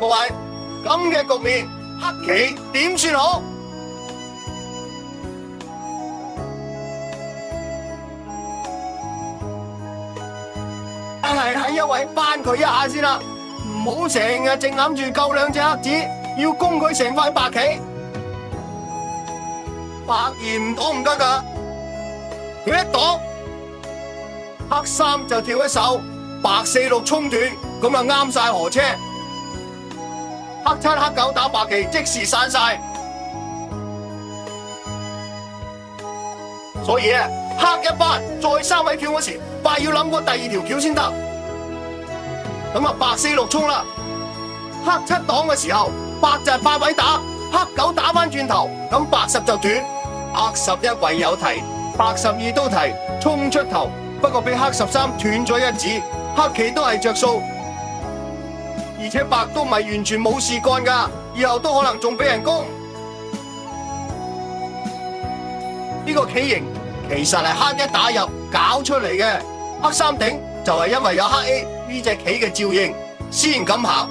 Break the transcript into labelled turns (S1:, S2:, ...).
S1: 各位，咁嘅局面，黑棋點算好？但係喺一位扳佢一下先啦，唔好成日淨諗住救兩隻黑子，要攻佢成塊白棋。白兒唔擋唔得噶，佢一擋，黑三就跳一手，白四六衝斷，咁啊啱晒河車。黑七黑九打白棋，即時散晒。所以啊，黑一班再三位橋嗰時，白要諗過第二條橋先得。咁啊，白四六衝啦，黑七擋嘅時候，白就係8位打，黑九打翻轉頭，咁白十就斷，黑11唯有提，白12都提，衝出頭。不過俾黑13斷咗一子，黑棋都係着數，而且白都唔係完全冇事幹噶，以後都可能仲俾人攻。呢個棋形其實係黑一打入搞出嚟嘅，黑三頂就係因為有黑 A 呢隻棋嘅照應，先咁行。